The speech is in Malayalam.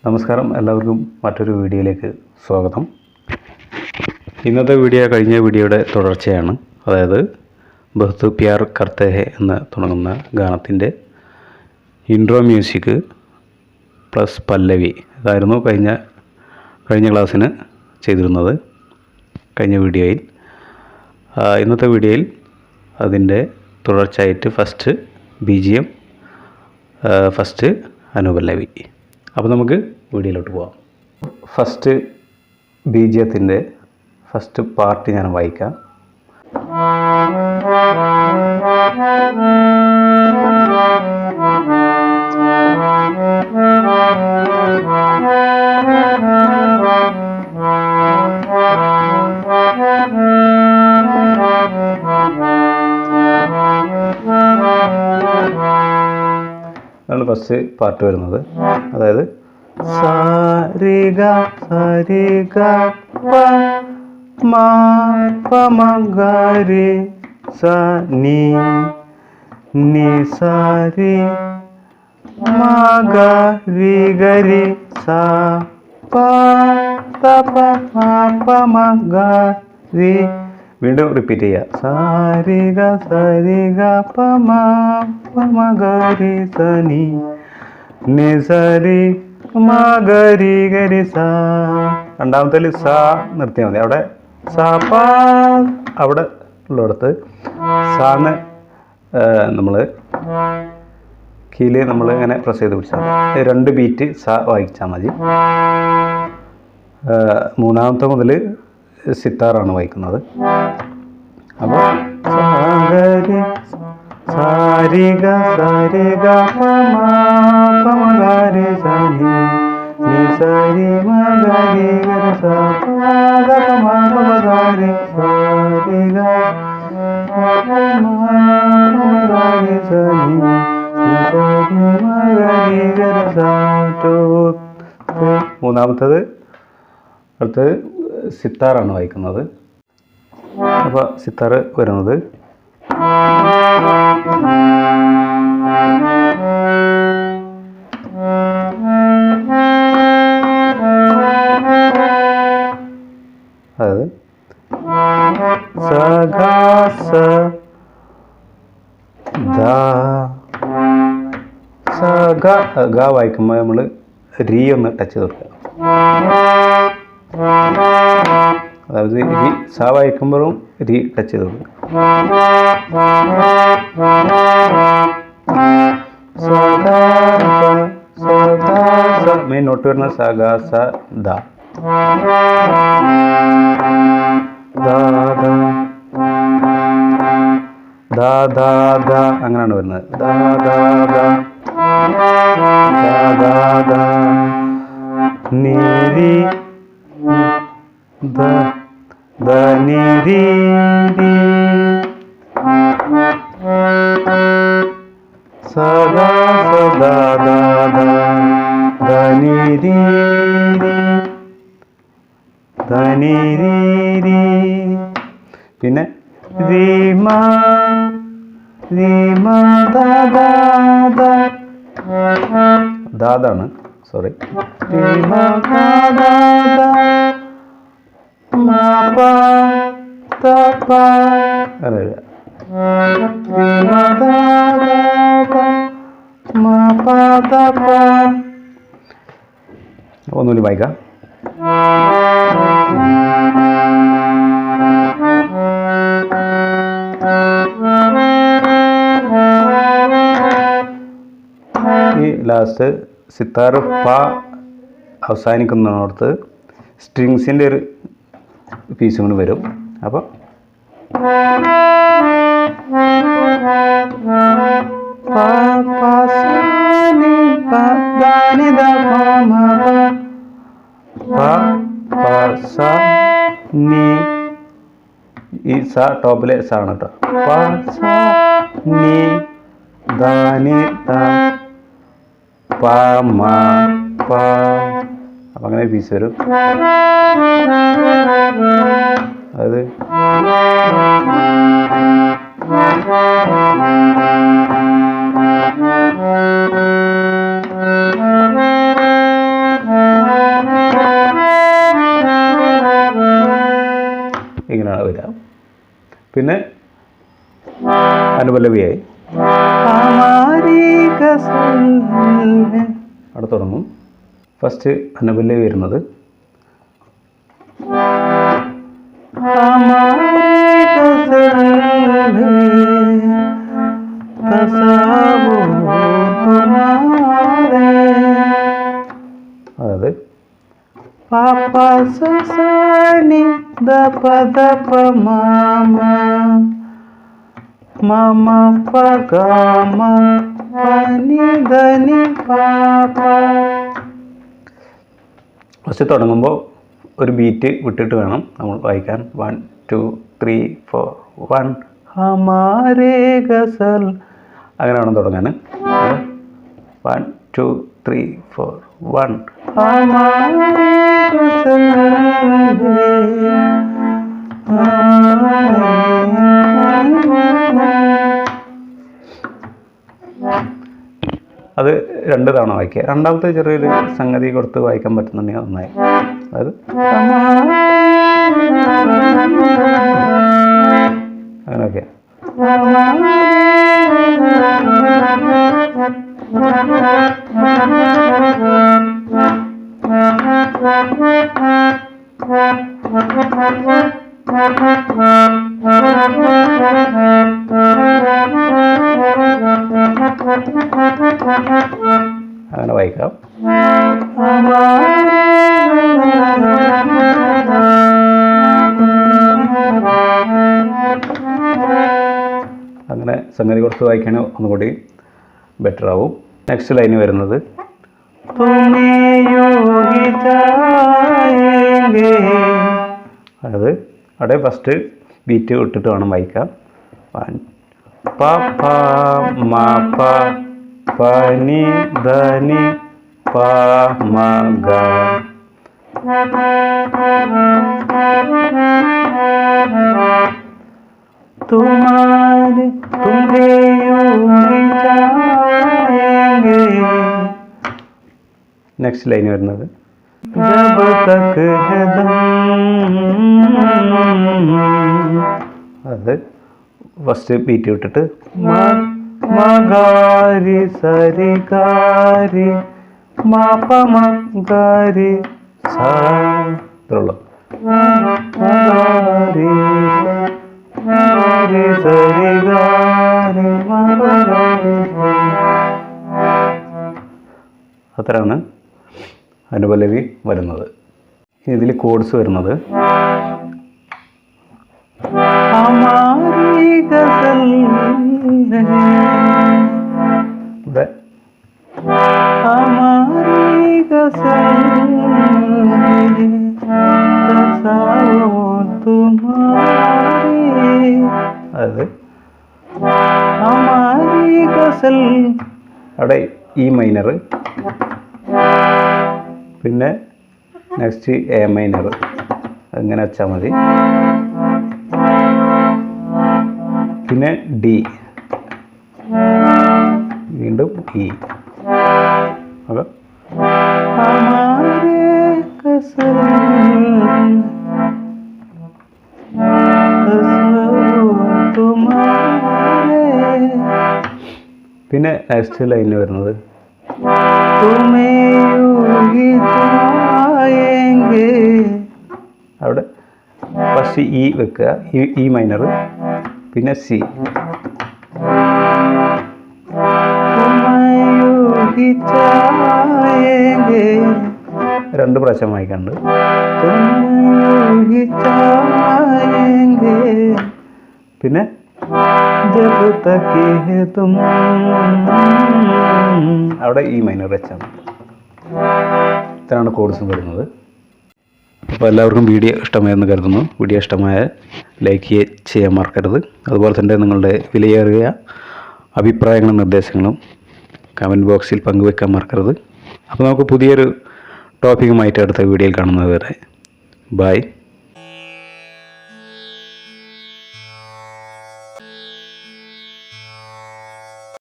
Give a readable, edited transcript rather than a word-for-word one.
നമസ്കാരം, എല്ലാവർക്കും മറ്റൊരു വീഡിയോയിലേക്ക് സ്വാഗതം. ഇന്നത്തെ വീഡിയോ കഴിഞ്ഞ വീഡിയോയുടെ തുടർച്ചയാണ്. അതായത് ബഹ്ത് പ്യാർ കർത്തേ ഹെ എന്ന് തുടങ്ങുന്ന ഗാനത്തിൻ്റെ ഇൻട്രോ മ്യൂസിക് പ്ലസ് പല്ലവി ഇതായിരുന്നു കഴിഞ്ഞ ക്ലാസ്സിന് ചെയ്തിരുന്നത്. കഴിഞ്ഞ വീഡിയോയിൽ ഇന്നത്തെ വീഡിയോയിൽ അതിൻ്റെ തുടർച്ചയായിട്ട് ഫസ്റ്റ് BGM, ഫസ്റ്റ് അനുപല്ലവി. അപ്പോൾ നമുക്ക് വീഡിയോയിലോട്ട് പോകാം. ഫസ്റ്റ് BGMത്തിൻ്റെ ഫസ്റ്റ് പാർട്ട് ഞാൻ വായിക്കാം. അതാണ് ഫസ്റ്റ് പാർട്ട് വരുന്നത്. അതായത് സാ രെ ഗ പ മാ പ മ ഗ രെ സ നീ സ രെ മ ഗ രെ ഗ രെ സ പ ത പ മ പ മ ഗ രെ. വീണ്ടും റിപ്പീറ്റ് ചെയ്യുക. സാ രെ ഗ പ മ ഗ രെ സ നീ സ രെ മ ഗ രെ ഗ രെ സ. രണ്ടാമത്തേൽ സ നിർത്തിയാൽ മതി. അവിടെ സ പ അവിടെ ഉള്ളിടത്ത് സാന്ന് നമ്മൾ കീല് നമ്മൾ ഇങ്ങനെ പ്രസ് ചെയ്ത് പിടിച്ചാൽ മതി. 2 ബീറ്റ് സ വായിച്ചാൽ മതി. മൂന്നാമത്തെ മുതൽ സിത്താറാണ് വായിക്കുന്നത്. അപ്പോൾ സാരി ഗ പ മ ഗ രെ സ നീ സരി മ ഗ രെ ഗ രെ സ പ ത പ മ പ മ ഗ രെ സ രി ഗ പ മ ഗ രെ സ നീ സരി മ ഗ രെ ഗ രെ സ. മൂന്നാമത്തത് അടുത്തത് സിത്താറാണ് വായിക്കുന്നത്. അപ്പോൾ സിത്താറ് വരുന്നത് അതായത് സ ഗ സ ധ. സ ഗ വായിക്കുമ്പോൾ നമ്മൾ രി ഒന്ന് ടച്ച് ചെയ്ത് കൊടുക്കുക. അതായത് രി സ വായിക്കുമ്പോഴും രി ടച്ച് ചെയ്ത് കൊടുക്കുക. മെയിൻ നോട്ട് വരുന്ന സ ഗ സ ധ. അങ്ങനെയാണ് വരുന്നത്. നീരി നീരി സദാ സദാ ധനിരി ധനിരി. പിന്നെ രീമ ദാദാണ്, സോറി. രീമ ഒന്നുകൂടി വായിക്കാം. ഈ ലാസ്റ്റ് സിത്താർ പ അവസാനിക്കുന്നിടത്ത് സ്ട്രിങ്സിൻ്റെ ഒരു പീസും കൂടി വരും. അപ്പോൾ ഈ സ ടോപ്പിലെ സ ആണ് കേട്ടോ. പ സ നീ ധാനി ത പ മ പ. അപ്പം അങ്ങനെ പീസ് വരും. അതായത് പിന്നെ അനുപല്ലവിയായി. അവിടെ തുടങ്ങും. ഫസ്റ്റ് അനുപല്ലവി വരുന്നത് അതായത് പാപ്പ സനി ദപ ദപ മാമ മമ പഗമ പനി ധനി പാപ്പ. ഫസ്റ്റ് തുടങ്ങുമ്പോൾ ഒരു ബീറ്റ് വിട്ടിട്ട് വേണം നമ്മൾ വായിക്കാൻ. 1 2 3 4 1 ഹമാരേ ഗസൽ അങ്ങനെ വേണം തുടങ്ങാൻ. 1 2 3 4 1 ഹമാരേ ഗസൽ. അത് 2 തവണ വായിക്കുക. രണ്ടാമത്തെ ചെറിയൊരു സംഗതി കൊടുത്ത് വായിക്കാൻ പറ്റുന്നുണ്ടെങ്കിൽ നന്നായി. അതായത് അങ്ങനെയൊക്കെ. അങ്ങനെ വായിക്കാം. അങ്ങനെ സംഗതി കൊടുത്ത് വായിക്കാൻ ഒന്നുകൂടി ബെറ്റർ ആവും. നെക്സ്റ്റ് ലൈന് വരുന്നത് അതായത് അവിടെ ഫസ്റ്റ് ബീറ്റ് ഇട്ടിട്ട് വേണം വായിക്കാം. പ പ മ പ പനി ധനി പ മ ഗ. നെക്സ്റ്റ് ലൈൻ വരുന്നത് അത് ഫസ്റ്റ് ബീറ്റ് വിട്ടിട്ട് മഗാരി സരി ഗാരി മാപ മഗാരി ഇത്രയുള്ളൂ. അത്രയാണ് അനുപല്ലവി വരുന്നത്. ഇതിൽ കോഡ്സ് വരുന്നത് ഇവിടെ അതായത് അവിടെ ഇ മൈനർ, പിന്നെ നെക്സ്റ്റ് എ മൈനർ, അങ്ങനെ വെച്ചാൽ മതി. പിന്നെ ഡി, വീണ്ടും ഇ. ഓക്കെ, പിന്നെ നെക്സ്റ്റ് ലൈനിൽ വരുന്നത് അവിടെ ഫസ്റ്റ് ഇ വെക്കുക, ഇ മൈനർ, പിന്നെ സി. രണ്ട് പ്രാവശ്യം വായിക്കാണ്ട്. പിന്നെ അവിടെ ഈ മൈനർ വെച്ചാണ്. ഇത്രയാണ് കോഡ്സും വരുന്നത്. അപ്പോൾ എല്ലാവർക്കും വീഡിയോ ഇഷ്ടമായെന്ന് കരുതുന്നു. വീഡിയോ ഇഷ്ടമായ ലൈക്ക് ചെയ്യാൻ മറക്കരുത്. അതുപോലെ തന്നെ നിങ്ങളുടെ വിലയേറിയ അഭിപ്രായങ്ങളും നിർദ്ദേശങ്ങളും കമൻറ്റ് ബോക്സിൽ പങ്കുവെക്കാൻ മറക്കരുത്. അപ്പോൾ നമുക്ക് പുതിയൊരു ടോപ്പിക്കുമായിട്ട് അടുത്ത വീഡിയോയിൽ കാണുന്നത് വരെ ബൈ.